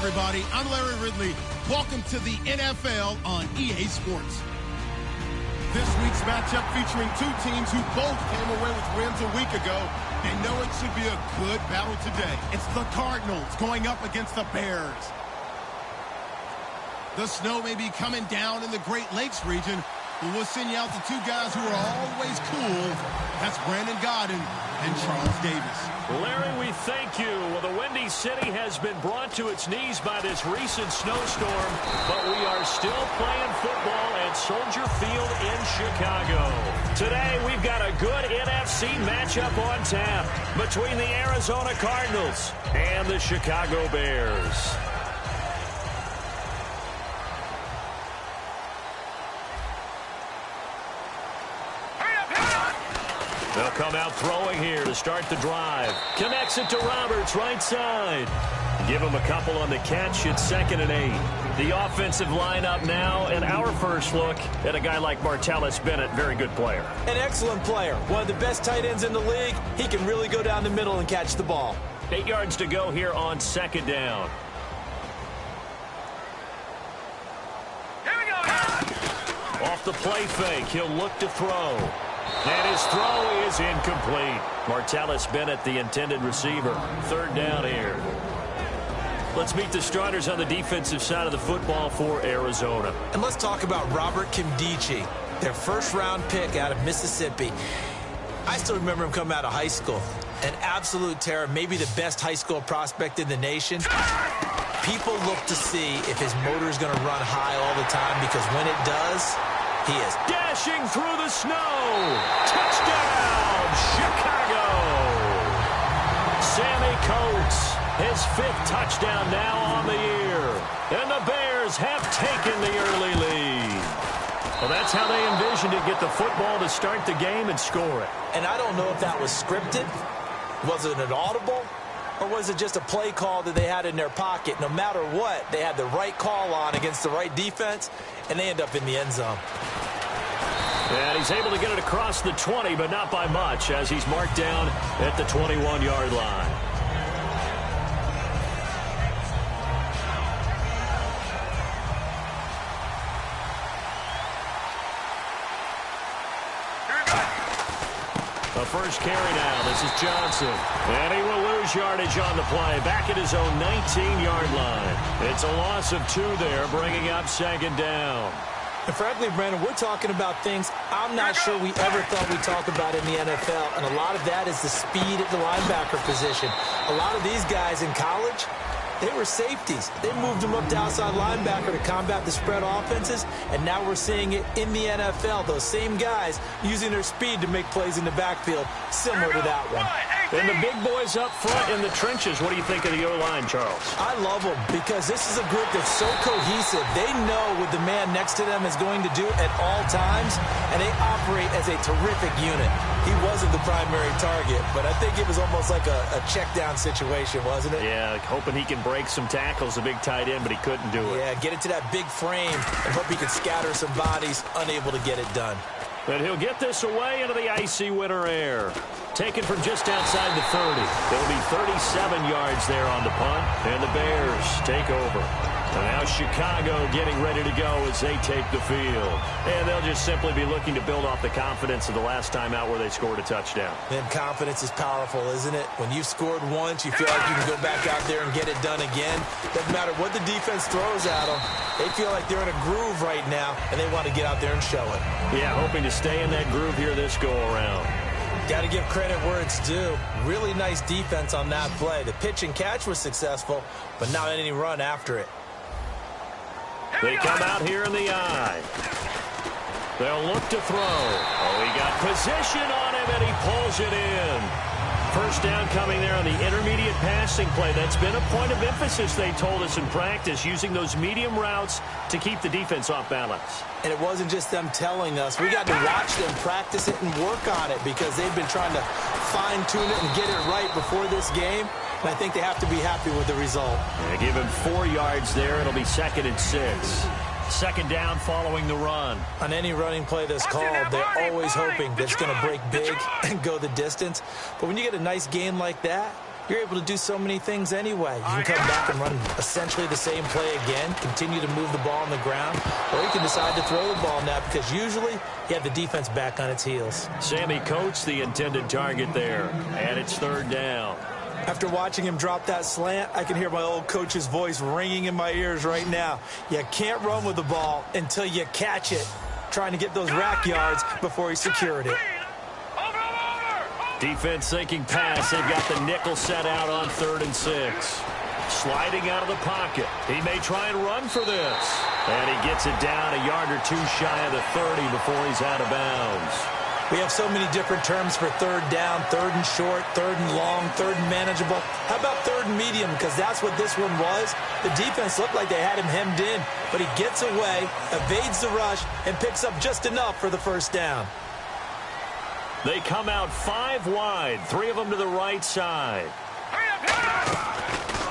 Everybody, I'm Larry Ridley. Welcome to the NFL on EA Sports. This week's matchup featuring two teams who both came away with wins a week ago. They know it should be a good battle today. It's the Cardinals going up against the Bears. The snow may be coming down in the Great Lakes region, but we'll send you out to two guys who are always cool. That's Brandon Godden and Charles Davis. Larry, we thank you. Well, the Windy City has been brought to its knees by this recent snowstorm, but we are still playing football at Soldier Field in Chicago. Today, we've got a good NFC matchup on tap between the Arizona Cardinals and the Chicago Bears. They'll come out throwing here to start the drive. Connects it to Roberts, right side. Give him a couple on the catch. It's 2nd and 8. The offensive lineup now, and our first look at a guy like Martellus Bennett. Very good player. An excellent player. One of the best tight ends in the league. He can really go down the middle and catch the ball. 8 yards to go here on 2nd down. Here we go. Off the play fake, he'll look to throw. And his throw is incomplete. Martellus Bennett, the intended receiver. 3rd down here. Let's meet the starters on the defensive side of the football for Arizona. And let's talk about Robert Kimdichie, their first-round pick out of Mississippi. I still remember him coming out of high school. An absolute terror, maybe the best high school prospect in the nation. People look to see if his motor is going to run high all the time, because when it does, he is dashing through the snow. Touchdown, Chicago. Sammy Coates, his 5th touchdown now on the year. And the Bears have taken the early lead. Well, that's how they envisioned it, get the football to start the game and score it. And I don't know if that was scripted. Was it an audible? Or was it just a play call that they had in their pocket? No matter what, they had the right call on against the right defense, and they end up in the end zone. And he's able to get it across the 20, but not by much, as he's marked down at the 21-yard line. The first carry now. This is Johnson. And he will lose yardage on the play. Back at his own 19-yard line. It's a loss of 2 there, bringing up 2nd down. And frankly, Brandon, we're talking about things I'm not sure we ever thought we'd talk about in the NFL. And a lot of that is the speed at the linebacker position. A lot of these guys in college, they were safeties. They moved them up to outside linebacker to combat the spread offenses, and now we're seeing it in the NFL. Those same guys using their speed to make plays in the backfield, similar to that one. And the big boys up front in the trenches. What do you think of the O-line, Charles? I love them because this is a group that's so cohesive. They know what the man next to them is going to do at all times, and they operate as a terrific unit. He wasn't the primary target, but I think it was almost like a check-down situation, wasn't it? Yeah, hoping he can break some tackles, a big tight end, but he couldn't do it. Yeah, get it to that big frame and hope he could scatter some bodies, unable to get it done. But he'll get this away into the icy winter air. Taken from just outside the 30. There'll be 37 yards there on the punt, and the Bears take over. And now Chicago getting ready to go as they take the field. And they'll just simply be looking to build off the confidence of the last time out where they scored a touchdown. And confidence is powerful, isn't it? When you've scored once, you feel like you can go back out there and get it done again. Doesn't matter what the defense throws at them. They feel like they're in a groove right now, and they want to get out there and show it. Yeah, hoping to stay in that groove here this go-around. Got to give credit where it's due. Really nice defense on that play. The pitch and catch was successful, but not any run after it. They come out here in the eye. They'll look to throw. Oh, he got position on him, and he pulls it in. First down coming there on the intermediate passing play. That's been a point of emphasis, they told us in practice, using those medium routes to keep the defense off balance. And it wasn't just them telling us. We got to watch them practice it and work on it because they've been trying to fine-tune it and get it right before this game. And I think they have to be happy with the result. They give him 4 yards there. It'll be 2nd and 6. Second down following the run. On any running play that's called, they're always hoping that it's going to break big and go the distance. But when you get a nice game like that, you're able to do so many things anyway. You can come back and run essentially the same play again, continue to move the ball on the ground, or you can decide to throw the ball now because usually you have the defense back on its heels. Sammy Coates, the intended target there, and it's 3rd down. After watching him drop that slant, I can hear my old coach's voice ringing in my ears right now. You can't run with the ball until you catch it, trying to get those rack yards before he secured it. Defense thinking pass. They've got the nickel set out on 3rd and 6. Sliding out of the pocket. He may try and run for this. And he gets it down a yard or 2 shy of the 30 before he's out of bounds. We have so many different terms for 3rd down, 3rd and short, 3rd and long, 3rd and manageable. How about 3rd and medium? Because that's what this one was. The defense looked like they had him hemmed in, but he gets away, evades the rush, and picks up just enough for the 1st down. They come out 5 wide, 3 of them to the right side.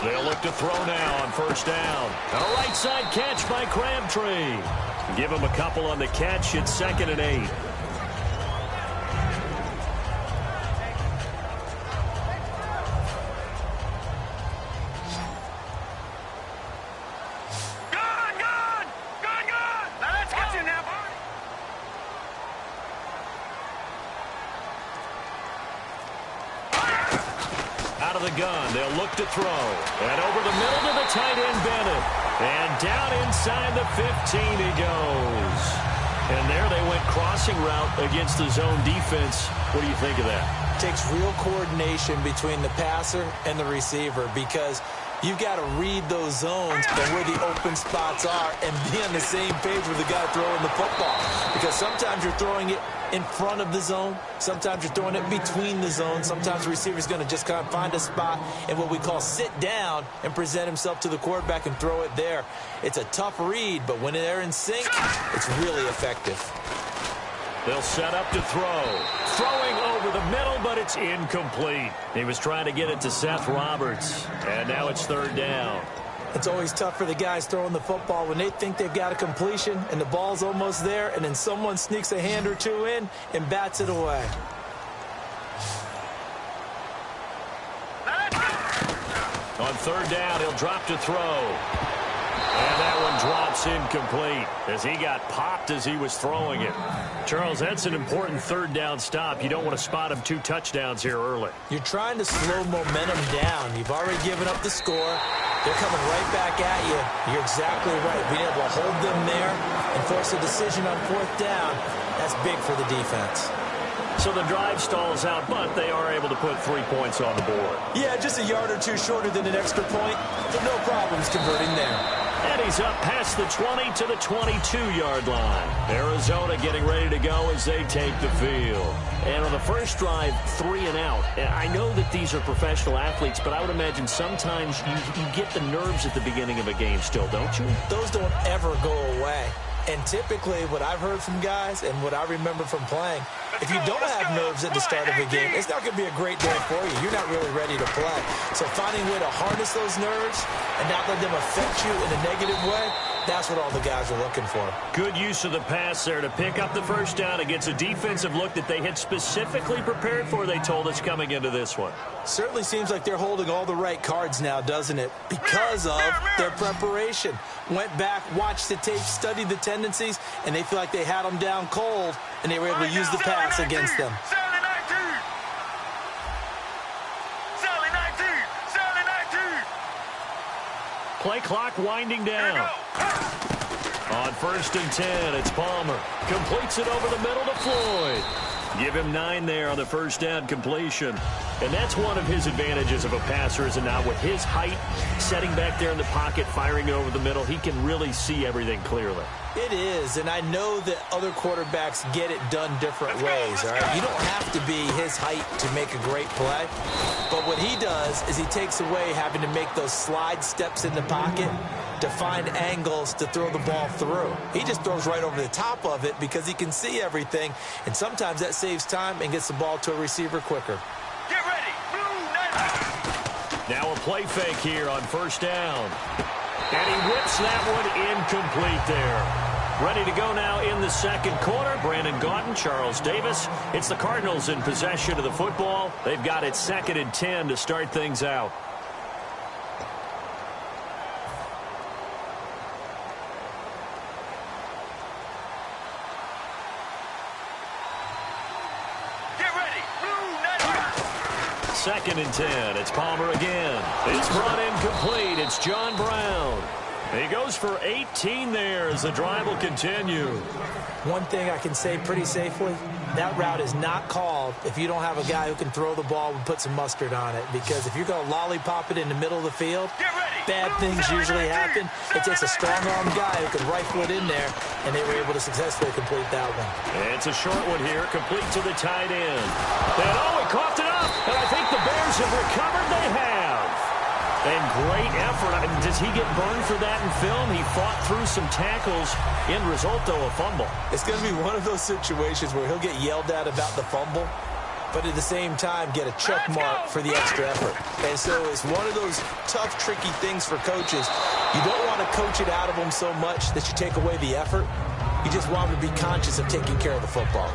They'll look to throw now on 1st down. A right side catch by Crabtree. Give him a couple on the catch. It's 2nd and 8. Gun. They'll look to throw. And over the middle to the tight end, Bennett. And down inside the 15 he goes. And there they went crossing route against the zone defense. What do you think of that? It takes real coordination between the passer and the receiver because you've got to read those zones and where the open spots are and be on the same page with the guy throwing the football. Because sometimes you're throwing it in front of the zone. Sometimes you're throwing it between the zones. Sometimes the receiver's going to just kind of find a spot and what we call sit down and present himself to the quarterback and throw it there. It's a tough read, but when they're in sync, it's really effective. They'll set up to throw. Throwing over the middle, but it's incomplete. He was trying to get it to Seth Roberts, and now it's 3rd down. It's always tough for the guys throwing the football when they think they've got a completion and the ball's almost there, and then someone sneaks a hand or 2 in and bats it away. On 3rd down, he'll drop to throw. And that one drops incomplete as he got popped as he was throwing it. Charles, that's an important 3rd down stop. You don't want to spot him 2 touchdowns here early. You're trying to slow momentum down. You've already given up the score. They're coming right back at you. You're exactly right. Being able to hold them there and force a decision on 4th down, that's big for the defense. So the drive stalls out, but they are able to put 3 points on the board. Yeah, just a yard or 2 shorter than an extra point, but no problems converting there. And he's up past the 20 to the 22-yard line. Arizona getting ready to go as they take the field. And on the first drive, 3 and out. And I know that these are professional athletes, but I would imagine sometimes you get the nerves at the beginning of a game still, don't you? Those don't ever go away. And typically what I've heard from guys and what I remember from playing, if you don't have nerves at the start of a game, it's not going to be a great day for you. You're not really ready to play. So finding a way to harness those nerves and not let them affect you in a negative way, that's what all the guys are looking for. Good use of the pass there to pick up the 1st down against a defensive look that they had specifically prepared for, they told us, coming into this one. Certainly seems like they're holding all the right cards now, doesn't it? Because of their preparation. Went back, watched the tape, studied the tendencies, and they feel like they had them down cold, and they were able to use the pass against them. Play clock winding down. On 1st and 10, it's Palmer. Completes it over the middle to Floyd. Give him 9 there on the 1st down completion. And that's one of his advantages of a passer, is now with his height, setting back there in the pocket, firing it over the middle, he can really see everything clearly. It is, and I know that other quarterbacks get it done different ways, all right? You don't have to be his height to make a great play, but what he does is he takes away having to make those slide steps in the pocket to find angles to throw the ball through. He just throws right over the top of it because he can see everything, and sometimes that saves time and gets the ball to a receiver quicker. Get ready. Now a play fake here on first down. And he whips that one incomplete there. Ready to go now in the second quarter. Brandon Gaudin, Charles Davis. It's the Cardinals in possession of the football. They've got it 2nd and 10 to start things out. Get ready. 2nd and 10. It's Palmer again. It's brought in complete. It's John Brown. He goes for 18 there as the drive will continue. One thing I can say pretty safely, that route is not called if you don't have a guy who can throw the ball and put some mustard on it. Because if you're going to lollipop it in the middle of the field, bad things usually happen. It takes a strong-arm guy who can rifle it in there, and they were able to successfully complete that one. And it's a short one here, complete to the tight end. And he coughed it up, and I think the Bears have recovered. They have. And great effort. I mean, does he get burned for that in film? He fought through some tackles. End result, though, a fumble. It's going to be one of those situations where he'll get yelled at about the fumble, but at the same time get a check mark for the extra effort. And so it's one of those tough, tricky things for coaches. You don't want to coach it out of them so much that you take away the effort. You just want them to be conscious of taking care of the football.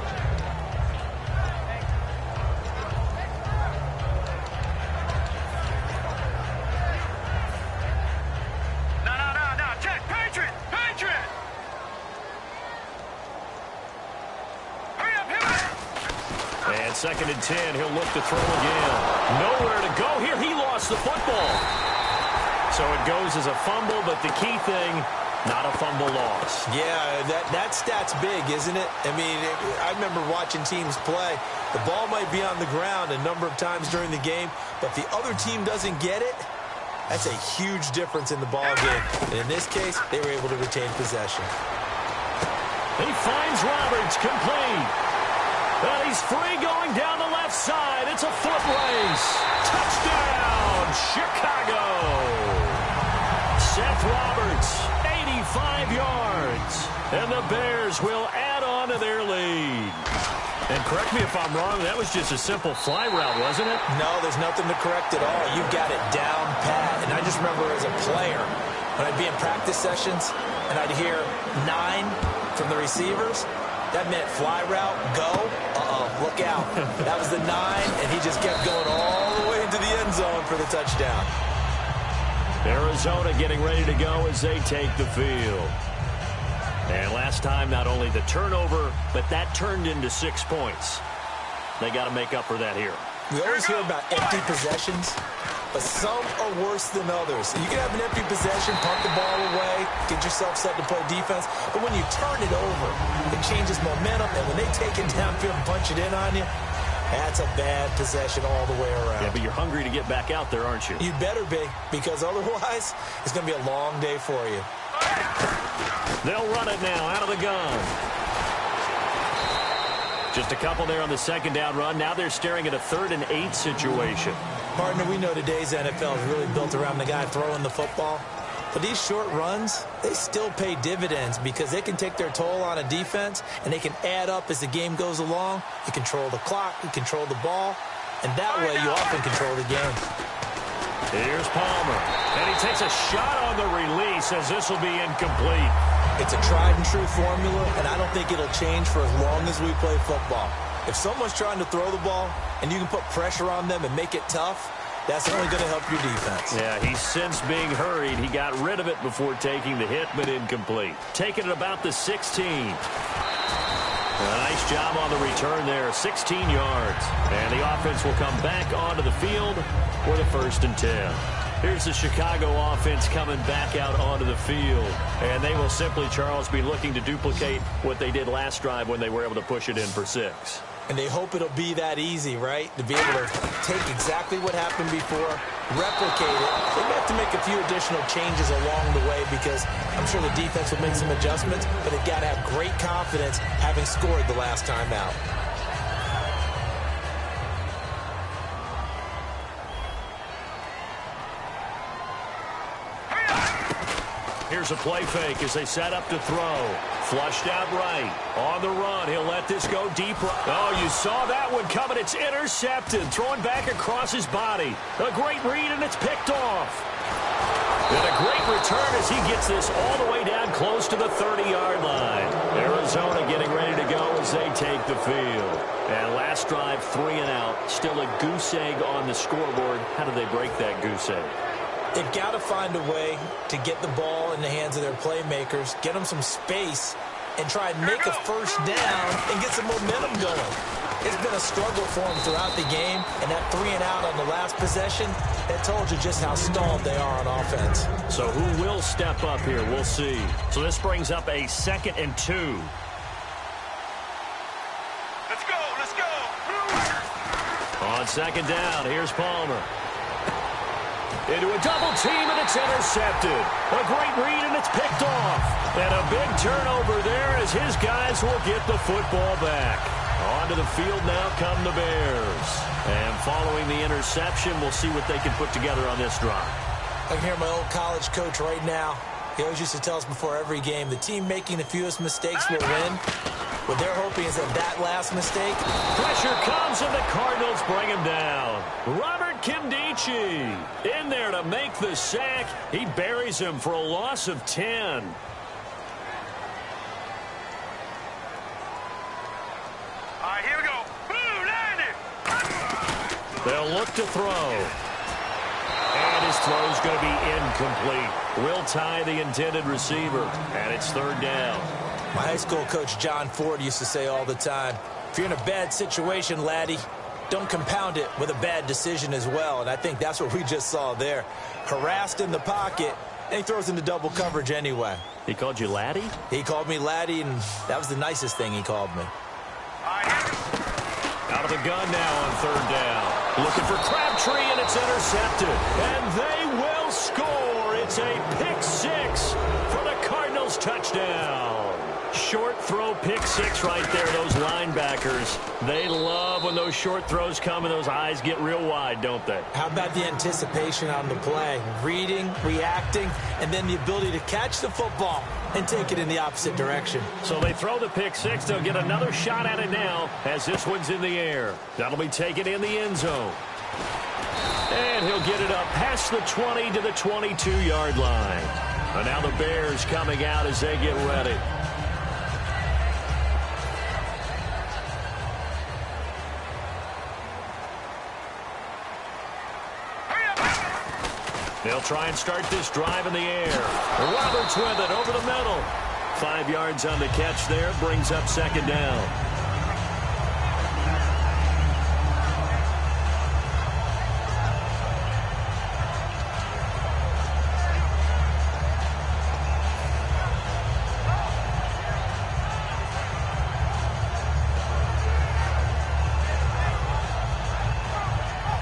And 2nd and 10, he'll look to throw again. Nowhere to go here. He lost the football. So it goes as a fumble, but the key thing, not a fumble loss. Yeah, that stat's big, isn't it? I mean, I remember watching teams play. The ball might be on the ground a number of times during the game, but if the other team doesn't get it, that's a huge difference in the ball game. And in this case, they were able to retain possession. He finds Roberts, complete. And he's free going down the left side. It's a foot race. Touchdown, Chicago. Seth Roberts, 85 yards. And the Bears will add on to their lead. And correct me if I'm wrong, that was just a simple fly route, wasn't it? No, there's nothing to correct at all. You've got it down pat. And I just remember as a player, when I'd be in practice sessions and I'd hear 9 from the receivers, that meant fly route, go, look out. That was the 9, and he just kept going all the way into the end zone for the touchdown. Arizona getting ready to go as they take the field. And last time, not only the turnover, but that turned into 6 points. They got to make up for that here. We always hear about empty possessions, but some are worse than others. You can have an empty possession, punt the ball away, get yourself set to play defense, but when you turn it over, it changes momentum, and when they take it downfield and punch it in on you, that's a bad possession all the way around. Yeah, but you're hungry to get back out there, aren't you? You better be, because otherwise, it's going to be a long day for you. They'll run it now out of the gun. Just a couple there on the 2nd down run. Now they're staring at a 3rd and 8 situation. Partner, we know today's NFL is really built around the guy throwing the football. But these short runs, they still pay dividends because they can take their toll on a defense, and they can add up as the game goes along. You control the clock, you control the ball, and that way you often control the game. Here's Palmer, and he takes a shot on the release as this will be incomplete. It's a tried-and-true formula, and I don't think it'll change for as long as we play football. If someone's trying to throw the ball and you can put pressure on them and make it tough, that's only going to help your defense. Yeah, he's since being hurried. He got rid of it before taking the hit, but incomplete. Taking it about the 16. A nice job on the return there, 16 yards. And the offense will come back onto the field for the 1st and 10. Here's the Chicago offense coming back out onto the field. And they will simply, Charles, be looking to duplicate what they did last drive when they were able to push it in for 6. And they hope it'll be that easy, right? To be able to take exactly what happened before, replicate it. They have to make a few additional changes along the way because I'm sure the defense will make some adjustments, but they've got to have great confidence having scored the last time out. Here's a play fake as they set up to throw. Flushed out right. On the run. He'll let this go deep. Oh, you saw that one coming. It's intercepted. Throwing back across his body. A great read, and it's picked off. And a great return as he gets this all the way down close to the 30-yard line. Arizona getting ready to go as they take the field. And last drive, 3 and out. Still a goose egg on the scoreboard. How do they break that goose egg? They've got to find a way to get the ball in the hands of their playmakers, get them some space, and try and make a first down and get some momentum going. It's been a struggle for them throughout the game, and that 3 and out on the last possession, that told you just how stalled they are on offense. So who will step up here? We'll see. So this brings up a 2nd and 2. Let's go, let's go. On 2nd down, here's Palmer. Into a double team, and it's intercepted. A great read, and it's picked off. And a big turnover there as his guys will get the football back. Onto the field now come the Bears. And following the interception, we'll see what they can put together on this drive. I can hear my old college coach right now. He always used to tell us before every game, the team making the fewest mistakes will win. What they're hoping is that last mistake. Pressure comes, and the Cardinals bring him down. Robert Kimdichie in there to make the sack. He buries him for a loss of 10. All right, here we go. They'll look to throw. And his throw's going to be incomplete. Will tie the intended receiver, and it's 3rd down. My high school coach, John Ford, used to say all the time, if you're in a bad situation, laddie, don't compound it with a bad decision as well. And I think that's what we just saw there. Harassed in the pocket, and he throws into double coverage anyway. He called you laddie? He called me laddie, and that was the nicest thing he called me. Out of the gun now on 3rd down. Looking for Crabtree, and it's intercepted. And they will score. It's a pick 6 for the Cardinals touchdown. Short throw, pick 6 right there. Those linebackers, they love when those short throws come and those eyes get real wide, don't they? How about the anticipation on the play? Reading, reacting, and then the ability to catch the football and take it in the opposite direction. So they throw the pick 6. They'll get another shot at it now as this one's in the air. That'll be taken in the end zone. And he'll get it up past the 20 to the 22-yard line. And now the Bears coming out as they get ready. They'll try and start this drive in the air. Roberts with it over the middle. 5 yards on the catch there. Brings up 2nd down.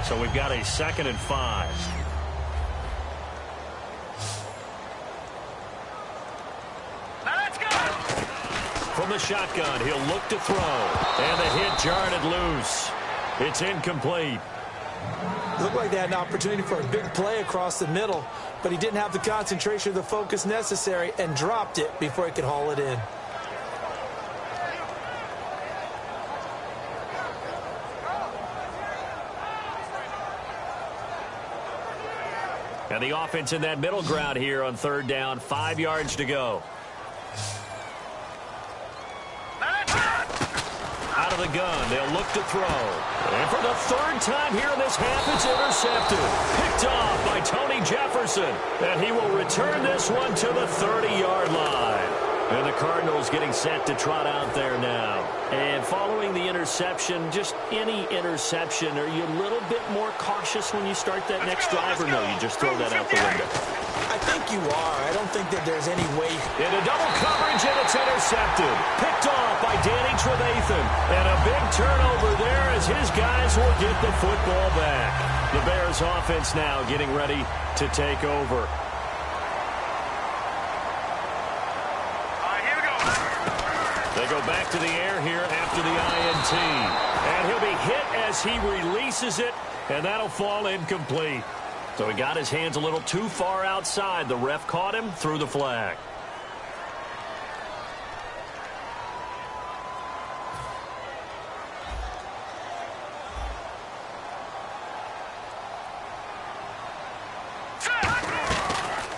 So we've got a 2nd and 5. From the shotgun, he'll look to throw. And the hit jarred it loose. It's incomplete. Looked like they had an opportunity for a big play across the middle, but he didn't have the concentration or the focus necessary and dropped it before he could haul it in. And the offense in that middle ground here on 3rd down. 5 yards to go. Out of the gun, they'll look to throw. And for the 3rd time here in this half, it's intercepted. Picked off by Tony Jefferson. And he will return this one to the 30-yard line. And the Cardinals getting set to trot out there now. And following the interception, just any interception, are you a little bit more cautious when you start that next drive, or no, you just throw that out the window? I think you are. I don't think that there's any way. Into double coverage, and it's intercepted. intercepted. Picked off by Danny Trevathan. And a big turnover there as his guys will get the football back. The Bears offense now getting ready to take over. Here we go. They go back to the air here after the INT. And he'll be hit as he releases it, and that'll fall incomplete. So he got his hands a little too far outside. The ref caught him, threw the flag.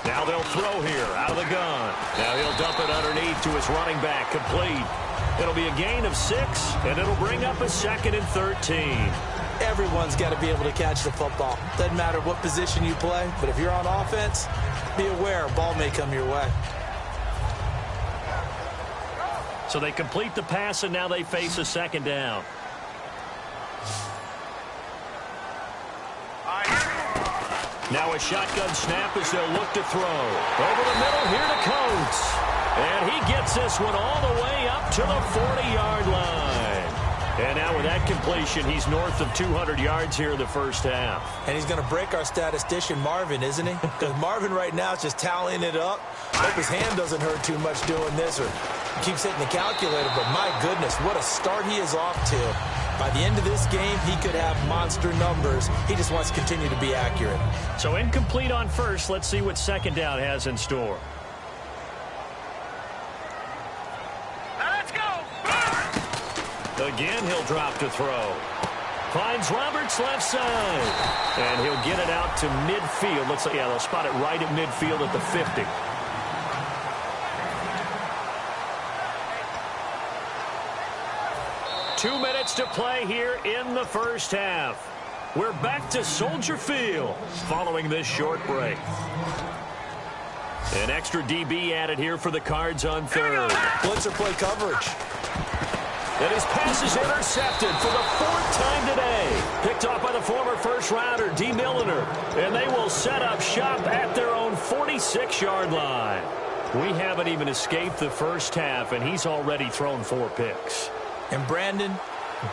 Now they'll throw here out of the gun. Now he'll dump it underneath to his running back, complete. It'll be a gain of 6, and it'll bring up a 2nd and 13. Everyone's got to be able to catch the football. Doesn't matter what position you play, but if you're on offense, be aware, ball may come your way. So they complete the pass, and now they face a 2nd down. Now a shotgun snap as they'll look to throw. Over the middle here to Coates. And he gets this one all the way up to the 40-yard line. And now with that completion, he's north of 200 yards here in the first half. And he's going to break our statistician, Marvin, isn't he? Because Marvin right now is just tallying it up. Hope his hand doesn't hurt too much doing this or keeps hitting the calculator. But my goodness, what a start he is off to. By the end of this game, he could have monster numbers. He just wants to continue to be accurate. So incomplete on first. Let's see what 2nd down has in store. Again, he'll drop to throw. Finds Roberts left side. And he'll get it out to midfield. Looks like, yeah, they'll spot it right at midfield at the 50. Two minutes to play here in the first half. We're back to Soldier Field following this short break. An extra DB added here for the Cards on third. Blitzer play coverage. And his pass is intercepted for the 4th time today. Picked off by the former first-rounder, D. Milliner. And they will set up shop at their own 46-yard line. We haven't even escaped the first half, and he's already thrown 4 picks. And Brandon,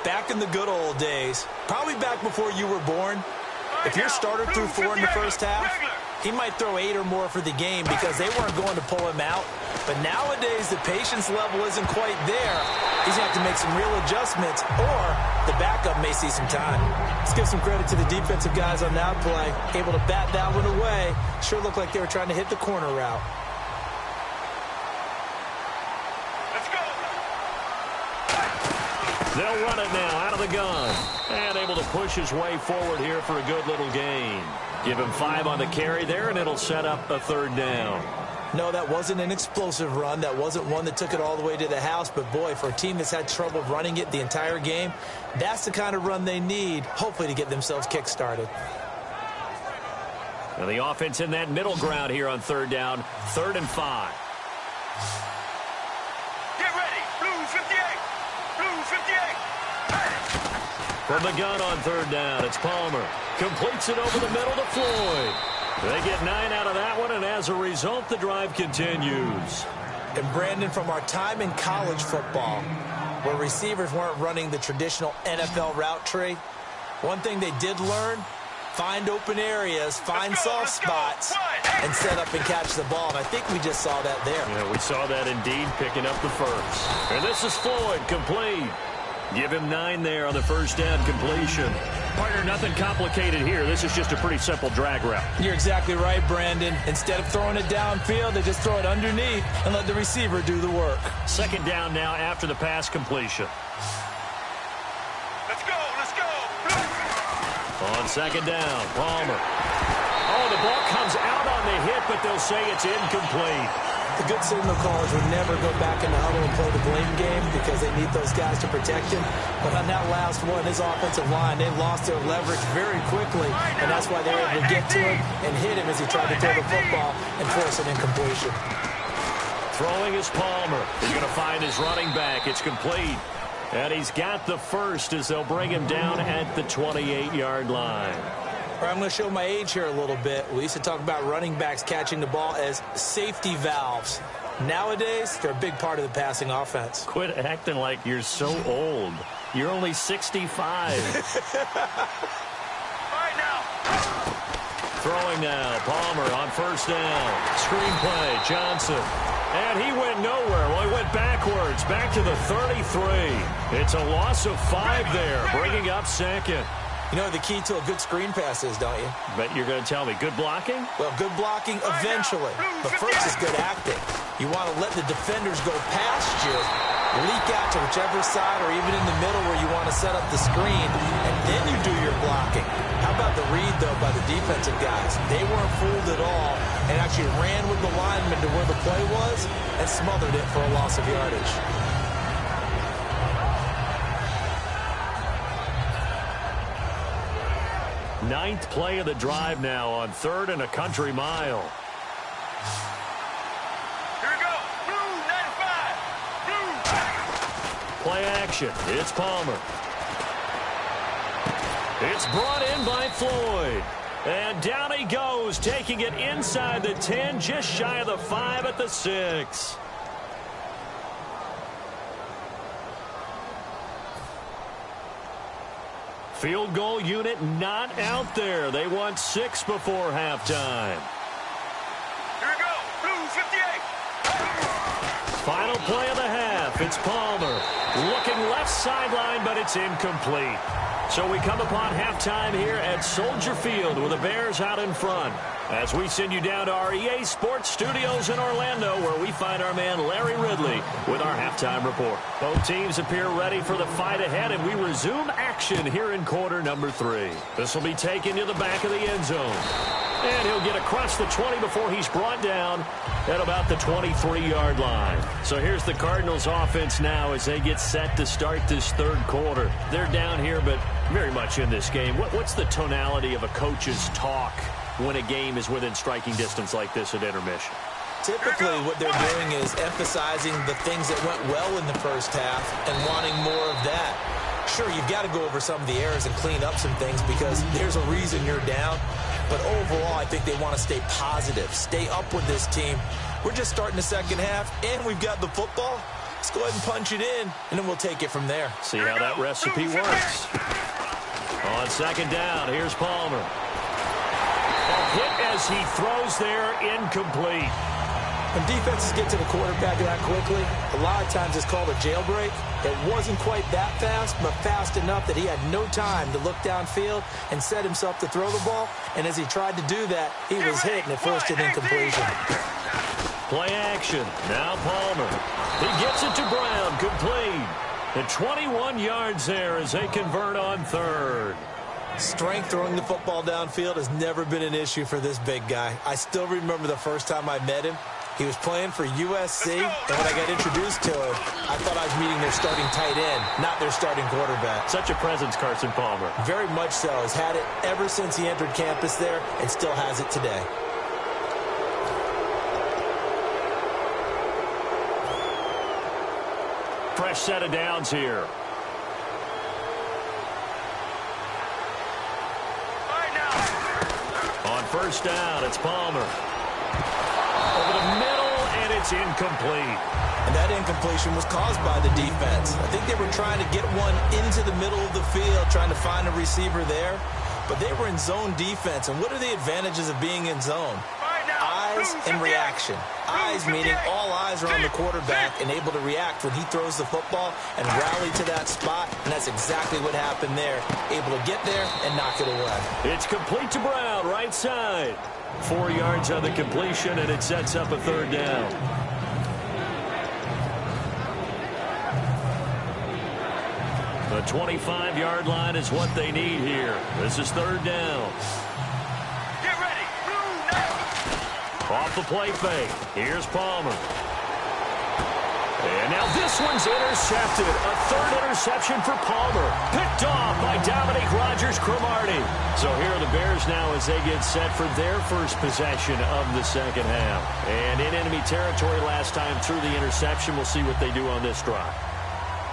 back in the good old days, probably back before you were born, if your starter threw 4 in the first half, he might throw 8 or more for the game because they weren't going to pull him out. But nowadays, the patience level isn't quite there. He's going to have to make some real adjustments, or the backup may see some time. Let's give some credit to the defensive guys on that play. Able to bat that one away. Sure looked like they were trying to hit the corner route. Let's go. They'll run it now out of the gun. And able to push his way forward here for a good little gain. Give him 5 on the carry there, and it'll set up a 3rd down. No, that wasn't an explosive run. That wasn't one that took it all the way to the house. But, boy, for a team that's had trouble running it the entire game, that's the kind of run they need, hopefully, to get themselves kick-started. And the offense in that middle ground here on 3rd down, 3rd and 5. Get ready. Blue 58. Blue 58. From the gun on 3rd down, it's Palmer. Completes it over the middle to Floyd. They get 9 out of that one, and as a result, the drive continues. And, Brandon, from our time in college football, where receivers weren't running the traditional NFL route tree, one thing they did learn, find open areas, find soft spots, and set up and catch the ball. And I think we just saw that there. Yeah, we saw that indeed, picking up the first. And this is Floyd, complete. Give him 9 there on the first down completion. Partner, nothing complicated here. This is just a pretty simple drag route. You're exactly right, Brandon. Instead of throwing it downfield, they just throw it underneath and let the receiver do the work. 2nd down now after the pass completion. Let's go. Let's go. On 2nd down, Palmer. Oh, the ball comes out on the hit, but they'll say it's incomplete. The good signal callers would never go back in the huddle and play the blame game because they need those guys to protect him. But on that last one, his offensive line, they lost their leverage very quickly, and that's why they were able to get to him and hit him as he tried to throw the football and force an incompletion. Throwing is Palmer. He's going to find his running back. It's complete. And he's got the first as they'll bring him down at the 28-yard line. I'm going to show my age here a little bit. We used to talk about running backs catching the ball as safety valves. Nowadays, they're a big part of the passing offense. Quit acting like you're so old. You're only 65. Throwing now, Palmer on first down. Screenplay, Johnson. And he went nowhere. Well, he went backwards, back to the 33. It's a loss of 5 there, bringing up second. You know what the key to a good screen pass is, don't you? Bet you're going to tell me good blocking? Well, good blocking eventually. But first is good acting. You want to let the defenders go past you, leak out to whichever side or even in the middle where you want to set up the screen, and then you do your blocking. How about the read, though, by the defensive guys? They weren't fooled at all and actually ran with the lineman to where the play was and smothered it for a loss of yardage. Ninth play of the drive now on 3rd and a country mile. Here we go. Blue 95. Blue. Play action. It's Palmer. It's brought in by Floyd. And down he goes, taking it inside the 10, just shy of the 5 at the 6. Field goal unit not out there. They want 6 before halftime. Here we go. Blue 58. Final play of the half. It's Palmer. Looking left sideline, but it's incomplete. So we come upon halftime here at Soldier Field with the Bears out in front. As we send you down to our EA Sports Studios in Orlando, where we find our man Larry Ridley with our halftime report. Both teams appear ready for the fight ahead, and we resume action here in quarter number 3. This will be taken to the back of the end zone. And he'll get across the 20 before he's brought down at about the 23-yard line. So here's the Cardinals offense now as they get set to start this 3rd quarter. They're down here, but very much in this game. What's the tonality of a coach's talk when a game is within striking distance like this at intermission? Typically, what they're doing is emphasizing the things that went well in the first half and wanting more of that. Sure, you've got to go over some of the errors and clean up some things because there's a reason you're down. But overall, I think they want to stay positive, stay up with this team. We're just starting the second half, and we've got the football. Let's go ahead and punch it in, and then we'll take it from there. See how that recipe works. On second down, here's Palmer. A hit as he throws there, incomplete. When defenses get to the quarterback that quickly, a lot of times it's called a jailbreak. It wasn't quite that fast, but fast enough that he had no time to look downfield and set himself to throw the ball. And as he tried to do that, he was hit and it forced an incompletion. Play action. Now Palmer. He gets it to Brown. Complete. And 21 yards there as they convert on 3rd. Strength throwing the football downfield has never been an issue for this big guy. I still remember the first time I met him. He was playing for USC, and when I got introduced to him, I thought I was meeting their starting tight end, not their starting quarterback. Such a presence, Carson Palmer. Very much so. Has had it ever since he entered campus there and still has it today. Fresh set of downs here. On first down, it's Palmer. Over the middle, and it's incomplete. And that incompletion was caused by the defense. I think they were trying to get one into the middle of the field, trying to find a receiver there. But they were in zone defense. And what are the advantages of being in zone? Eyes and reaction. Eyes meaning all eyes are on the quarterback and able to react when he throws the football and rally to that spot. And that's exactly what happened there. Able to get there and knock it away. It's complete to Brown, right side. 4 yards on the completion, and it sets up a 3rd down. The 25-yard line is what they need here. This is 3rd down. Get ready. Blue now. Off the play fake. Here's Palmer. And now this one's intercepted. A 3rd interception for Palmer. Picked off by Dominique Rodgers-Cromartie. So here are the Bears now as they get set for their first possession of the second half. And in enemy territory last time through the interception. We'll see what they do on this drive.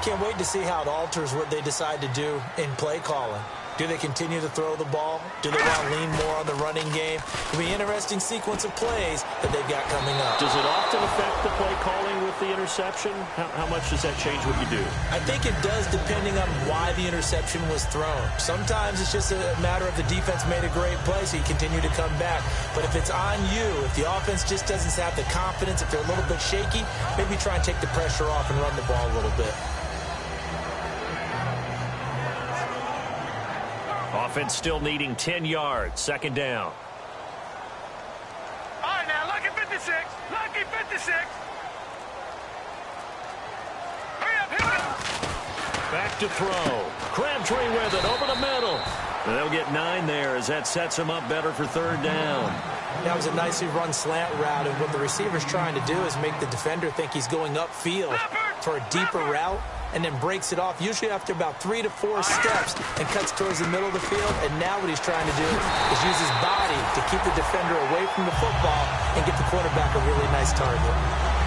Can't wait to see how it alters what they decide to do in play calling. Do they continue to throw the ball? Do they want to lean more on the running game? It'll be an interesting sequence of plays that they've got coming up. Does it often affect the play calling with the interception? How much does that change what you do? I think it does depending on why the interception was thrown. Sometimes it's just a matter of the defense made a great play, so you continue to come back. But if it's on you, if the offense just doesn't have the confidence, if they're a little bit shaky, maybe try and take the pressure off and run the ball a little bit. Offense still needing 10 yards. Second down. All right, now, lucky 56. Lucky 56. Hurry up, hit it. Back to throw. Crabtree with it over the middle. And they'll get 9 there as that sets them up better for third down. That was a nicely run slant route, and what the receiver's trying to do is make the defender think he's going upfield for a deeper route, and then breaks it off, usually after about 3 to 4 steps, and cuts towards the middle of the field. And now what he's trying to do is use his body to keep the defender away from the football and get the quarterback a really nice target.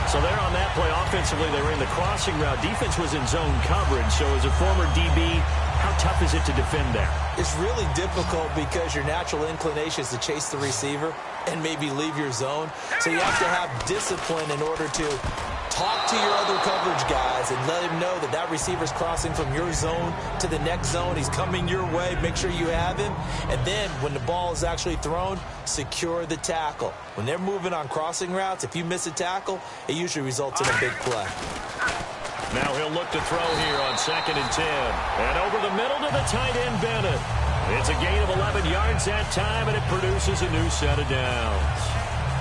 So there on that play, offensively, they ran the crossing route. Defense was in zone coverage, so as a former DB, how tough is it to defend that? It's really difficult because your natural inclination is to chase the receiver and maybe leave your zone. So you have to have discipline in order to talk to your other coverage guys and let him know that that receiver's crossing from your zone to the next zone. He's coming your way. Make sure you have him. And then when the ball is actually thrown, secure the tackle. When they're moving on crossing routes, if you miss a tackle, it usually results in a big play. Now he'll look to throw here on 2nd and 10. And over the middle to the tight end, Bennett. It's a gain of 11 yards that time, and it produces a new set of downs.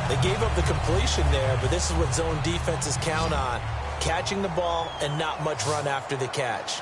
They gave up the completion there, but this is what zone defenses count on. Catching the ball and not much run after the catch.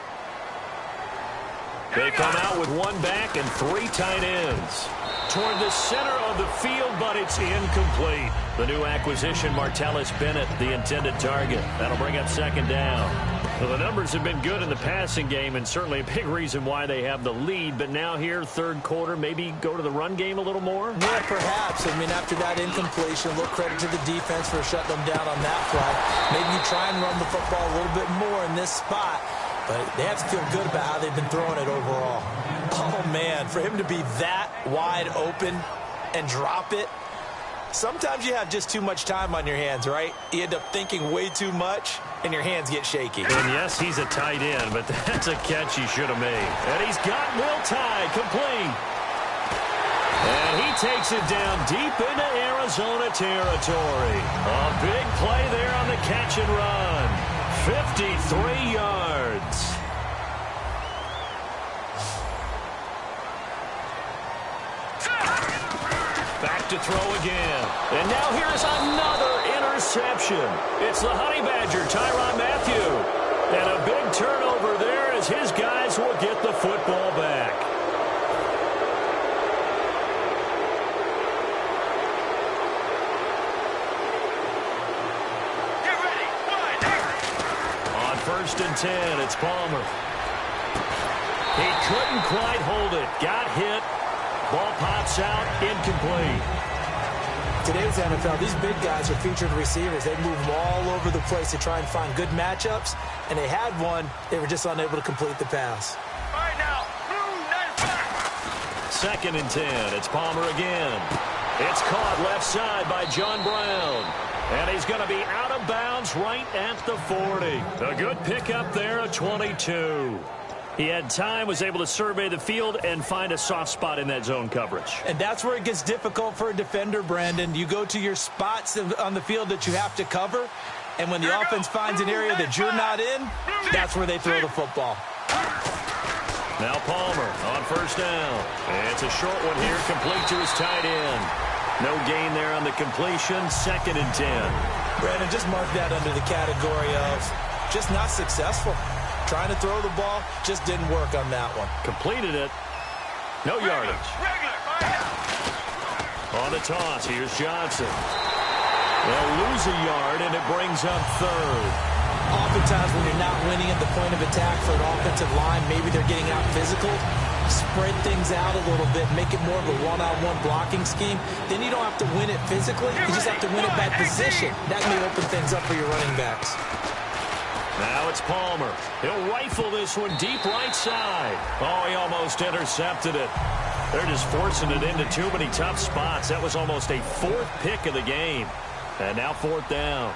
They come out with 1 back and 3 tight ends. Toward the center of the field, but it's incomplete. The new acquisition, Martellus Bennett, the intended target. That'll bring up 2nd down. Well, the numbers have been good in the passing game, and certainly a big reason why they have the lead. But now here, third quarter, maybe go to the run game a little more? Yeah, perhaps. I mean, after that incompletion, a little credit to the defense for shutting them down on that play. Maybe you try and run the football a little bit more in this spot. But they have to feel good about how they've been throwing it overall. Oh, man, for him to be that wide open and drop it, sometimes you have just too much time on your hands, right? You end up thinking way too much, and your hands get shaky. And, yes, he's a tight end, but that's a catch he should have made. And he's got Will Tye complete. And he takes it down deep into Arizona territory. A big play there on the catch and run. 53 yards. Back to throw again. And now here's another interception. It's the Honey Badger, Tyrann Mathieu. And a big turnover there as his guys will get the football back. Get ready. 1, On 1st and 10, it's Palmer. He couldn't quite hold it. Got hit. Ball pops out, incomplete. Today's NFL, these big guys are featured receivers. They move all over the place to try and find good matchups, and they had one. They were just unable to complete the pass. All right, now, blue 95. 2nd and 10, it's Palmer again. It's caught left side by John Brown. And he's going to be out of bounds right at the 40. A good pickup there, a 22. He had time, was able to survey the field and find a soft spot in that zone coverage. And that's where it gets difficult for a defender, Brandon. You go to your spots on the field that you have to cover, and when the offense finds an area that you're not in, that's where they throw the football. Now Palmer on 1st down. It's a short one here, complete to his tight end. No gain there on the completion, 2nd and 10. Brandon, just mark that under the category of just not successful. Trying to throw the ball, just didn't work on that one. Completed it. No yardage. Regular. On the toss, here's Johnson. They'll lose a yard, and it brings up 3rd. Oftentimes when you're not winning at the point of attack for an offensive line, maybe they're getting out physical, spread things out a little bit, make it more of a one-on-one blocking scheme. Then you don't have to win it physically. You just have to win it by position. That may open things up for your running backs. Now it's Palmer. He'll rifle this one deep right side. Oh, he almost intercepted it. They're just forcing it into too many tough spots. That was almost a fourth pick of the game. And now fourth down.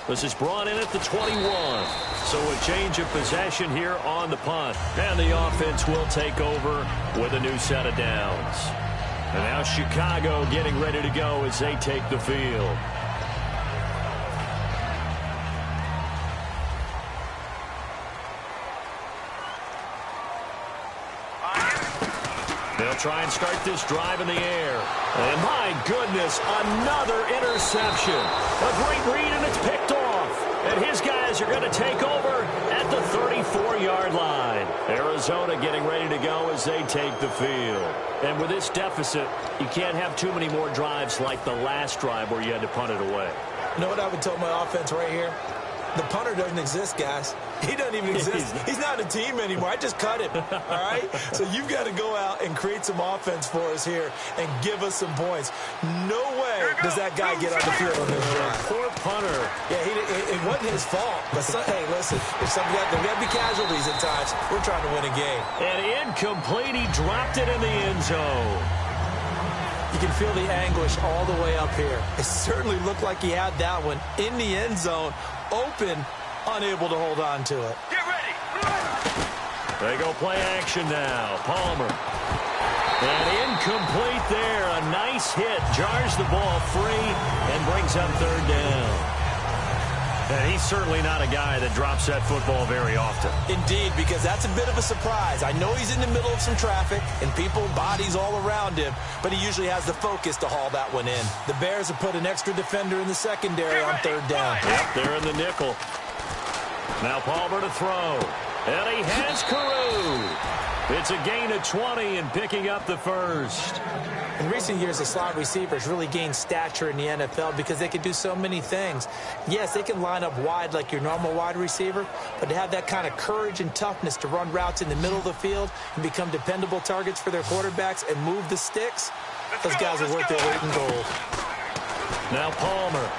This is brought in at the 21. So a change of possession here on the punt. And the offense will take over with a new set of downs. And now Chicago getting ready to go as they take the field. They'll try and start this drive in the air. And my goodness, another interception. A great read, and it's picked off. And his guys are going to take over at the 34-yard line. Arizona getting ready to go as they take the field. And with this deficit, you can't have too many more drives like the last drive where you had to punt it away. You know what I would tell my offense right here? The punter doesn't exist, guys. He doesn't even exist. He's not a team anymore. I just cut him, all right? So you've got to go out and create some offense for us here and give us some points. No way does that guy get on the field on this drive. Poor punter. Yeah, it wasn't his fault. But, hey, listen, if there got to be casualties at times, we're trying to win a game. And incomplete. He dropped it in the end zone. You can feel the anguish all the way up here. It certainly looked like he had that one in the end zone, open, unable to hold on to it. Get ready. They go play action now. Palmer. And incomplete there. A nice hit. Jars the ball free and brings up third down. And he's certainly not a guy that drops that football very often. Indeed, because that's a bit of a surprise. I know he's in the middle of some traffic and people, bodies all around him, but he usually has the focus to haul that one in. The Bears have put an extra defender in the secondary on third down. Yep, they're in the nickel. Now Palmer to throw. And he has Carew. It's a gain of 20 and picking up the first. In recent years, the slot receivers really gained stature in the NFL because they can do so many things. Yes, they can line up wide like your normal wide receiver, but to have that kind of courage and toughness to run routes in the middle of the field and become dependable targets for their quarterbacks and move the sticks, those guys are worth their weight in gold. Now Palmer.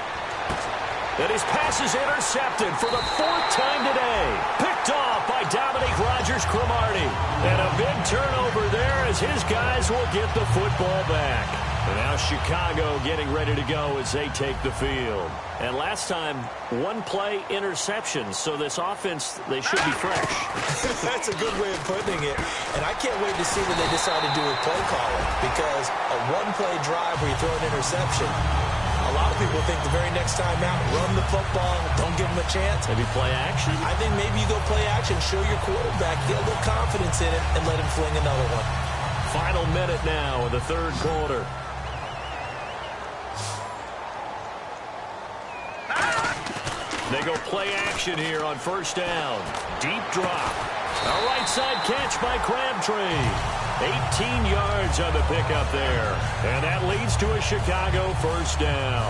And his pass is intercepted for the fourth time today. Picked off by Dominique Rodgers-Cromartie. And a big turnover there as his guys will get the football back. And now Chicago getting ready to go as they take the field. And last time, one-play interceptions. So this offense, they should be fresh. That's a good way of putting it. And I can't wait to see what they decide to do with play calling. Because a one-play drive where you throw an interception, a lot of people think the very next time out, run the football, don't give them a chance. Maybe play action? I think maybe you go play action, show your quarterback, get a little confidence in it, and let him fling another one. Final minute now of the third quarter. They go play action here on first down. Deep drop. A right side catch by Crabtree. 18 yards on the pickup there. And that leads to a Chicago first down.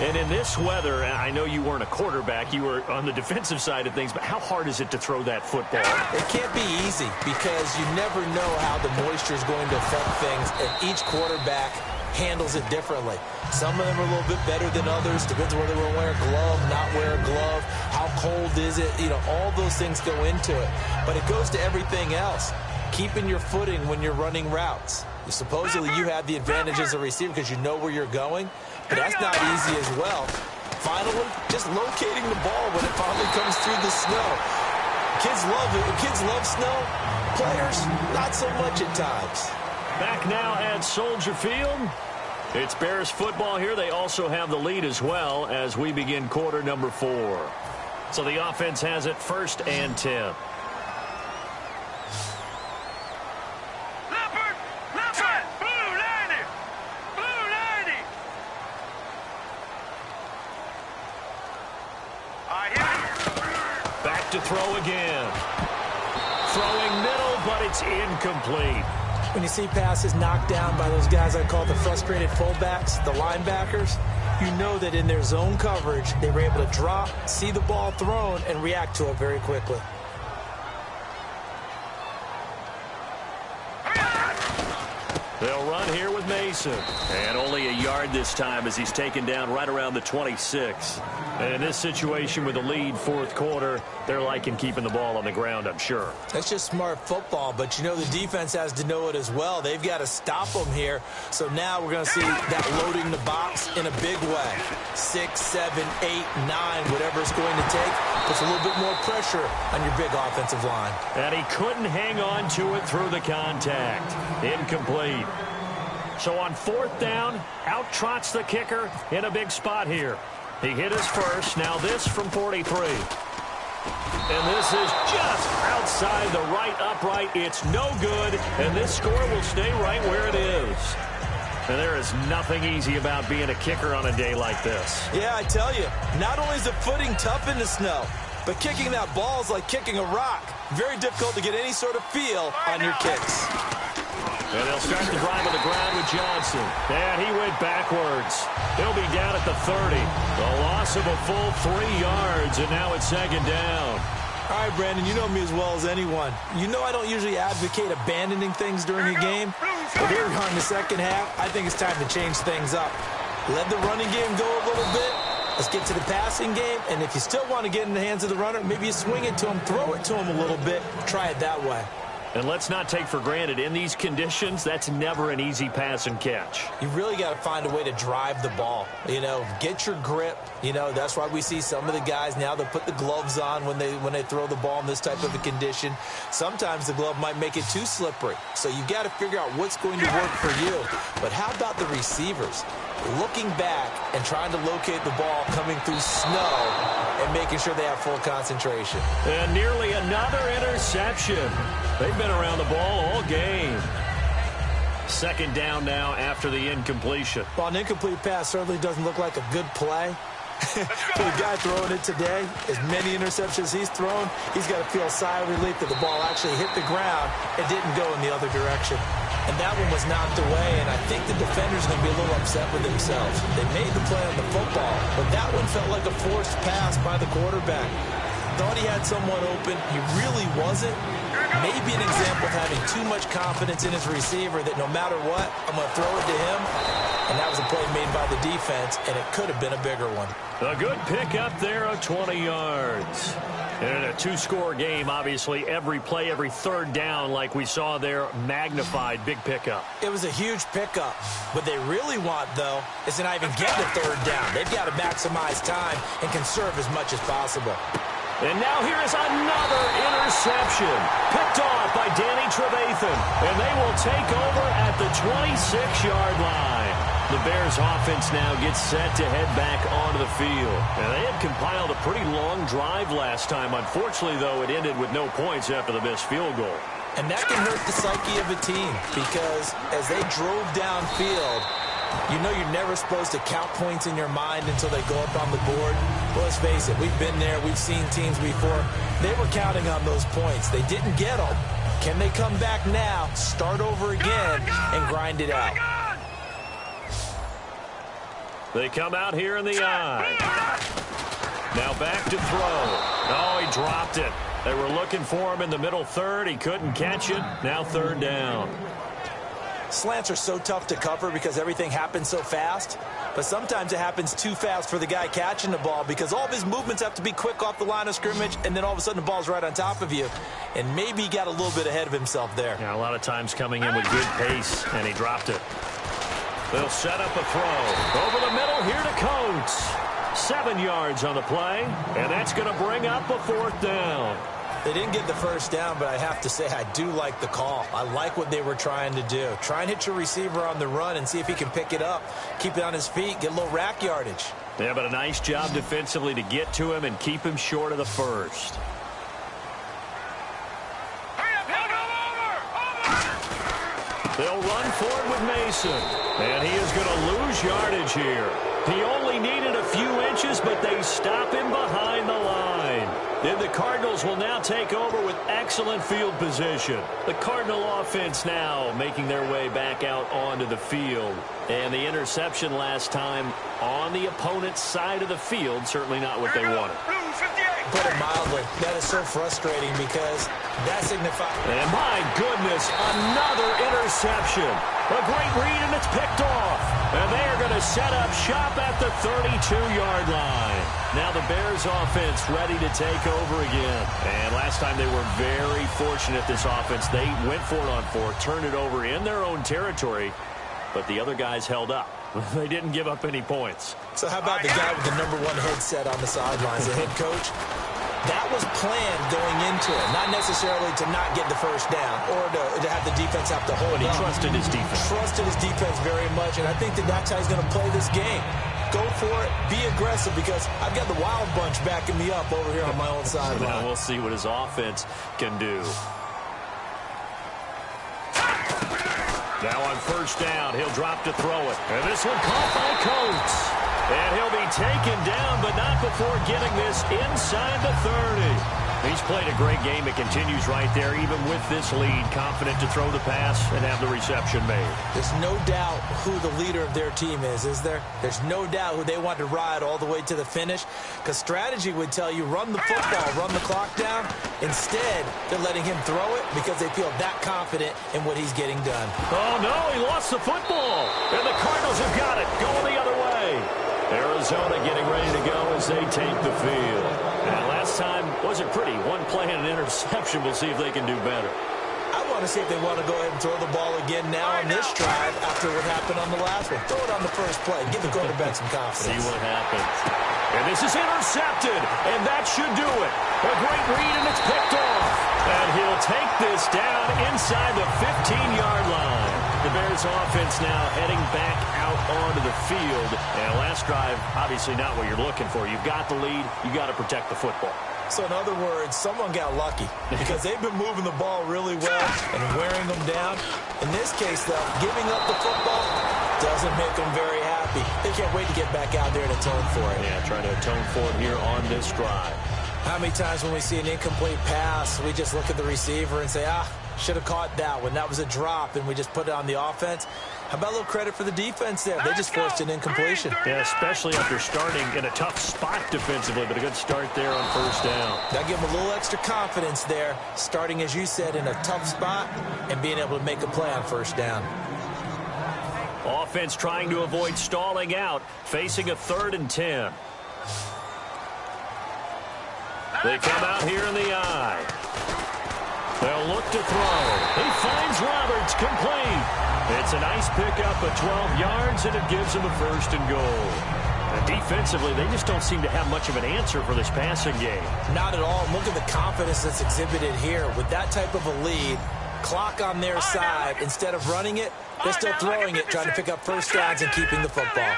And in this weather, I know you weren't a quarterback. You were on the defensive side of things. But how hard is it to throw that football? It can't be easy because you never know how the moisture is going to affect things. And each quarterback handles it differently. Some of them are a little bit better than others. Depends whether they wear a glove, not wear a glove. How cold is it? You know, all those things go into it. But it goes to everything else. Keeping your footing when you're running routes. Supposedly you have the advantage as a receiver because you know where you're going, but that's not easy as well. Finally, just locating the ball when it finally comes through the snow. Kids love it. Kids love snow. Players, not so much at times. Back now at Soldier Field. It's Bears football here. They also have the lead as well as we begin quarter number 4. So the offense has it first and 10. To throw again. Throwing middle, but it's incomplete. When you see passes knocked down by those guys I call the frustrated fullbacks, the linebackers, you know that in their zone coverage, they were able to drop, see the ball thrown, and react to it very quickly. They'll run here with Mason. And only a yard this time as he's taken down right around the 26. And in this situation with the lead fourth quarter, they're liking keeping the ball on the ground, I'm sure. That's just smart football, but you know the defense has to know it as well. They've got to stop them here. So now we're going to see that loading the box in a big way. 6, 7, 8, 9, whatever it's going to take, puts a little bit more pressure on your big offensive line. And he couldn't hang on to it through the contact. Incomplete. So on fourth down, out trots the kicker in a big spot here. He hit his first. Now this from 43. And this is just outside the right upright. It's no good, and this score will stay right where it is. And there is nothing easy about being a kicker on a day like this. Yeah, I tell you, not only is the footing tough in the snow, but kicking that ball is like kicking a rock. Very difficult to get any sort of feel on your kicks. And they'll start the drive on the ground with Johnson. And he went backwards. He'll be down at the 30. The loss of a full 3 yards, and now it's second down. All right, Brandon, you know me as well as anyone. You know I don't usually advocate abandoning things during a game. But here we are in the second half. I think it's time to change things up. Let the running game go a little bit. Let's get to the passing game. And if you still want to get in the hands of the runner, maybe you swing it to him, throw it to him a little bit. Try it that way. And let's not take for granted, in these conditions, that's never an easy pass and catch. You really got to find a way to drive the ball. You know, get your grip. You know, that's why we see some of the guys now that put the gloves on when they throw the ball in this type of a condition. Sometimes the glove might make it too slippery. So you got to figure out what's going to work for you. But how about the receivers? Looking back and trying to locate the ball coming through snow and making sure they have full concentration. And nearly another interception. They've been around the ball all game. Second down now after the incompletion. Well, an incomplete pass certainly doesn't look like a good play. For the guy throwing it today, as many interceptions he's thrown, he's got to feel a sigh of relief that the ball actually hit the ground and didn't go in the other direction. And that one was knocked away, and I think the defender's going to be a little upset with themselves. They made the play on the football, but that one felt like a forced pass by the quarterback. Thought he had someone open. He really wasn't. Maybe an example of having too much confidence in his receiver that no matter what, I'm going to throw it to him. And that was a play made by the defense, and it could have been a bigger one. A good pick up there of 20 yards. And in a two-score game, obviously, every play, every third down, like we saw there, magnified, big pickup. It was a huge pickup. What they really want, though, is to not even get the third down. They've got to maximize time and conserve as much as possible. And now here is another interception. Picked off by Danny Trevathan. And they will take over at the 26-yard line. The Bears offense now gets set to head back onto the field. And they had compiled a pretty long drive last time. Unfortunately, though, it ended with no points after the missed field goal. And that can hurt the psyche of a team because as they drove downfield, you know you're never supposed to count points in your mind until they go up on the board. Well, let's face it, we've been there. We've seen teams before. They were counting on those points. They didn't get them. Can they come back now, start over again, and grind it out? They come out here in the eye. Now back to throw. Oh, he dropped it. They were looking for him in the middle third. He couldn't catch it. Now third down. Slants are so tough to cover because everything happens so fast. But sometimes it happens too fast for the guy catching the ball because all of his movements have to be quick off the line of scrimmage, and then all of a sudden the ball's right on top of you. And maybe he got a little bit ahead of himself there. Yeah, a lot of times coming in with good pace, and he dropped it. They'll set up a throw. Over the middle, here to Coates. 7 yards on the play, and that's going to bring up a fourth down. They didn't get the first down, but I have to say I do like the call. I like what they were trying to do. Try and hit your receiver on the run and see if he can pick it up, keep it on his feet, get a little rack yardage. Yeah, but a nice job defensively to get to him and keep him short of the first. They'll run forward with Mason, and he is going to lose yardage here. He only needed a few inches, but they stop him behind the line. Then the Cardinals will now take over with excellent field position. The Cardinal offense now making their way back out onto the field. And the interception last time on the opponent's side of the field, certainly not what they wanted. Put it mildly, that is so frustrating because that signifies... And my goodness, another interception. A great read, and it's picked off. And they are going to set up shop at the 32-yard line. Now the Bears offense ready to take over again. And last time they were very fortunate, this offense. They went for it on 4, turned it over in their own territory, but the other guys held up. They didn't give up any points. So how about the guy with the #1 headset on the sidelines, the head coach? That was planned going into it, not necessarily to not get the first down or to have the defense have to hold But he up. trusted his defense. Trusted his defense very much, and I think that's how he's going to play this game. Go for it, be aggressive, because I've got the wild bunch backing me up over here on my own sideline. Now we'll see what his offense can do. Now on first down, he'll drop to throw it. And this one caught by Coates. And he'll be taken down, but not before getting this inside the 30. He's played a great game. It continues right there, even with this lead. Confident to throw the pass and have the reception made. There's no doubt who the leader of their team is there? There's no doubt who they want to ride all the way to the finish, because strategy would tell you run the football, run the clock down. Instead, they're letting him throw it because they feel that confident in what he's getting done. Oh, no, he lost the football. And the Cardinals have got it, going the other way. Arizona getting ready to go as they take the field. And last time wasn't pretty. One play and an interception. We'll see if they can do better. I want to see if they want to go ahead and throw the ball again now on this drive after what happened on the last one. Throw it on the first play. Give the quarterback some confidence. See what happens. And this is intercepted, and that should do it. A great read, and it's picked off. And he'll take this down inside the 15-yard line. The Bears offense now heading back out onto the field. And last drive, obviously not what you're looking for. You've got the lead. You've got to protect the football. So in other words, someone got lucky because they've been moving the ball really well and wearing them down. In this case, though, giving up the football doesn't make them very happy. They can't wait to get back out there and atone for it. Yeah, trying to atone for it here on this drive. How many times when we see an incomplete pass, we just look at the receiver and say, should have caught that one. That was a drop, and we just put it on the offense. How about a little credit for the defense there? They just forced an incompletion. Yeah, especially after starting in a tough spot defensively, but a good start there on first down. That'll give them a little extra confidence there, starting, as you said, in a tough spot and being able to make a play on first down. Offense trying to avoid stalling out, facing a 3rd and 10. They come out here in the eye. They'll look to throw. He finds Roberts, complete. It's a nice pickup of 12 yards, and it gives him a 1st and goal. And defensively, they just don't seem to have much of an answer for this passing game. Not at all. Look at the confidence that's exhibited here. With that type of a lead, clock on their side, instead of running it, they're still throwing it, trying to pick up first downs and keeping the football.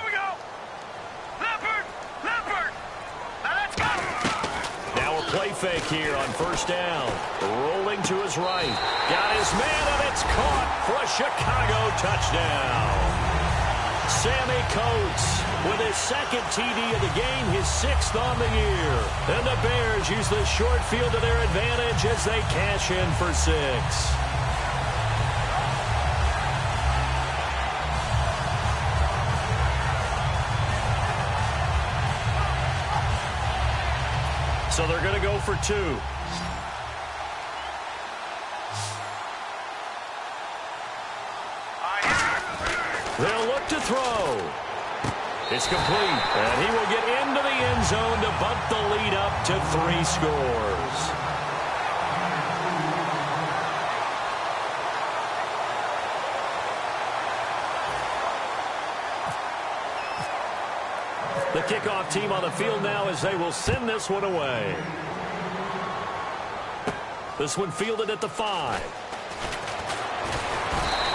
Play fake here on first down. Rolling to his right. Got his man, and it's caught for a Chicago touchdown. Sammy Coates with his 2nd TD of the game, his 6th on the year. And the Bears use the short field to their advantage as they cash in for 6. So they're going to go for 2. They'll look to throw. It's complete, and he will get into the end zone to bump the lead up to 3 scores. The kickoff team on the field now as they will send this one away. This one fielded at the 5.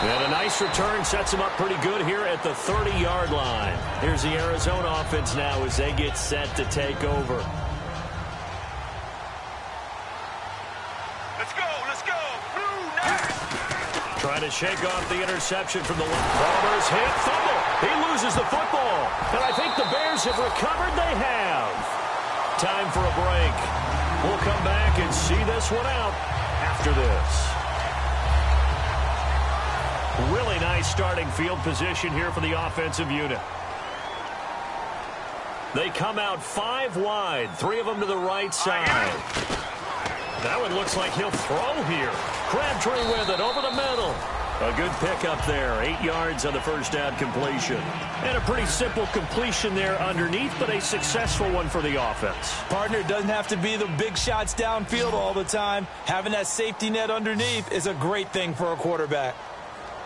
And a nice return sets them up pretty good here at the 30-yard line. Here's the Arizona offense now as they get set to take over. Let's go, let's go. Blue next. Trying to shake off the interception from the Palmer's hit, fumble. He loses the football. And I think the Bears have recovered. They have. Time for a break. We'll come back and see this one out after this. Really nice starting field position here for the offensive unit. They come out 5 wide, 3 of them to the right side. That one looks like he'll throw here. Crabtree with it over the middle. A good pickup there. 8 yards on the first down completion. And a pretty simple completion there underneath, but a successful one for the offense. Partner, it doesn't have to be the big shots downfield all the time. Having that safety net underneath is a great thing for a quarterback.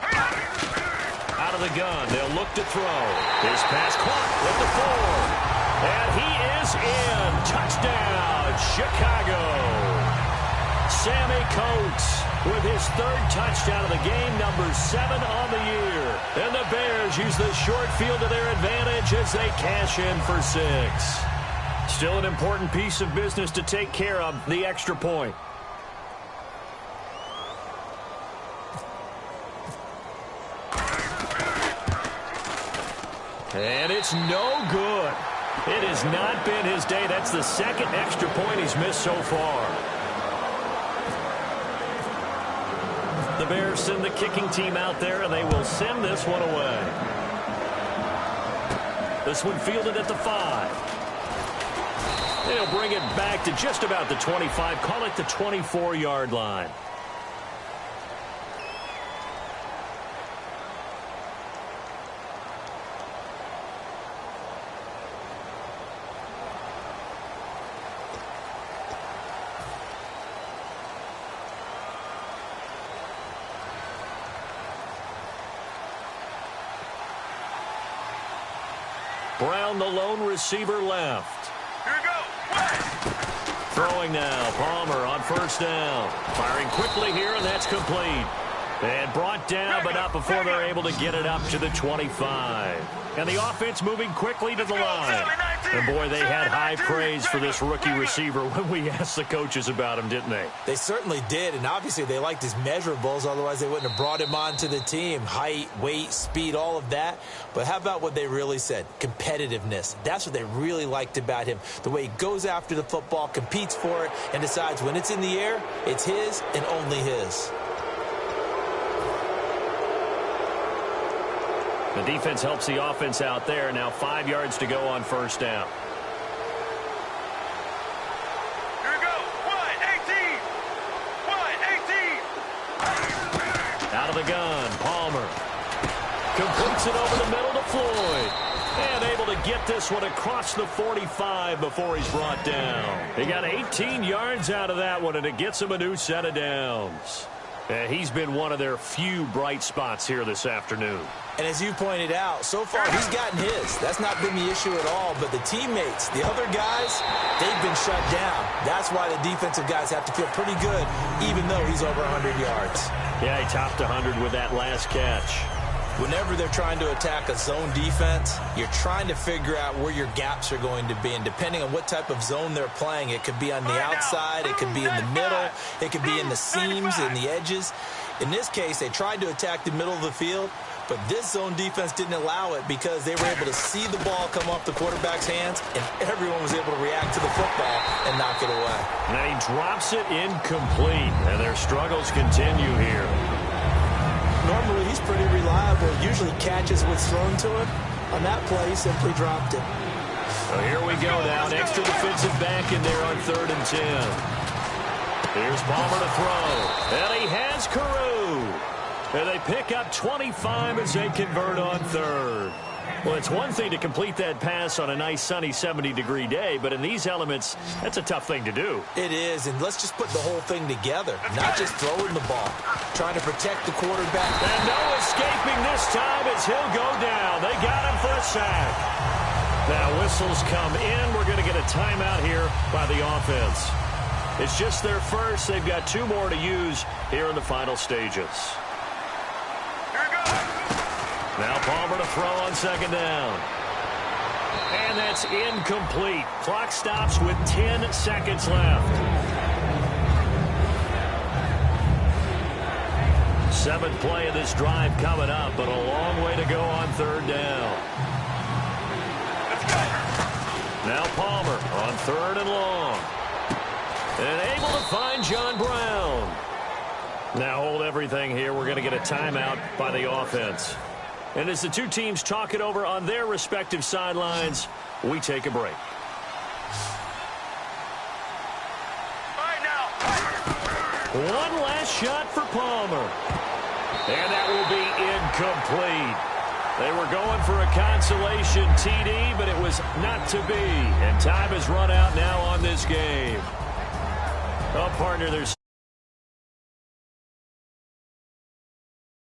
Out of the gun, they'll look to throw. His pass caught with the 4. And he is in. Touchdown, Chicago. Sammy Coates with his 3rd touchdown of the game, number 7 on the year. And the Bears use the short field to their advantage as they cash in for 6. Still an important piece of business to take care of, the extra point. And it's no good. It has not been his day. That's the 2nd extra point he's missed so far. The Bears send the kicking team out there, and they will send this one away. This one fielded at the 5. They'll bring it back to just about the 25. Call it the 24-yard line. Brown, the lone receiver, left. Here we go. Throwing now. Palmer on first down. Firing quickly here, and that's complete. And brought down, but not before they're able to get it up to the 25. And the offense moving quickly to the line. And, boy, they had high praise for this rookie receiver when we asked the coaches about him, didn't they? They certainly did, and obviously they liked his measurables. Otherwise, they wouldn't have brought him onto the team. Height, weight, speed, all of that. But how about what they really said? Competitiveness. That's what they really liked about him. The way he goes after the football, competes for it, and decides when it's in the air, it's his and only his. The defense helps the offense out there. Now 5 yards to go on first down. Here we go. 1-18. 1-18. Out of the gun, Palmer. Completes it over the middle to Floyd. And able to get this one across the 45 before he's brought down. He got 18 yards out of that one, and it gets him a new set of downs. He's been one of their few bright spots here this afternoon. And as you pointed out, so far he's gotten his. That's not been the issue at all. But the teammates, the other guys, they've been shut down. That's why the defensive guys have to feel pretty good, even though he's over 100 yards. Yeah, he topped 100 with that last catch. Whenever they're trying to attack a zone defense, you're trying to figure out where your gaps are going to be. And depending on what type of zone they're playing, it could be on the outside, it could be in the middle, it could be in the seams and the edges. In this case, they tried to attack the middle of the field, but this zone defense didn't allow it because they were able to see the ball come off the quarterback's hands, and everyone was able to react to the football and knock it away. And he drops it incomplete, and their struggles continue here. Normally, he's pretty reliable. Usually catches what's thrown to him. On that play, he simply dropped it. So here we go now. An extra defensive back in there on 3rd and 10. Here's Palmer to throw. And he has Carew. And they pick up 25 as they convert on 3rd. Well, it's one thing to complete that pass on a nice sunny 70-degree day, but in these elements, that's a tough thing to do. It is, and let's just put the whole thing together, not just throwing the ball, trying to protect the quarterback. And no escaping this time as he'll go down. They got him for a sack. Now whistles come in. We're going to get a timeout here by the offense. It's just their first. They've got 2 more to use here in the final stages. Now Palmer to throw on 2nd down. And that's incomplete. Clock stops with 10 seconds left. 7th play of this drive coming up, but a long way to go on 3rd down. Now Palmer on 3rd and long. And able to find John Brown. Now hold everything here. We're going to get a timeout by the offense. And as the 2 teams talk it over on their respective sidelines, we take a break. All right now. One last shot for Palmer. And that will be incomplete. They were going for a consolation TD, but it was not to be. And time has run out now on this game. Oh, partner, there's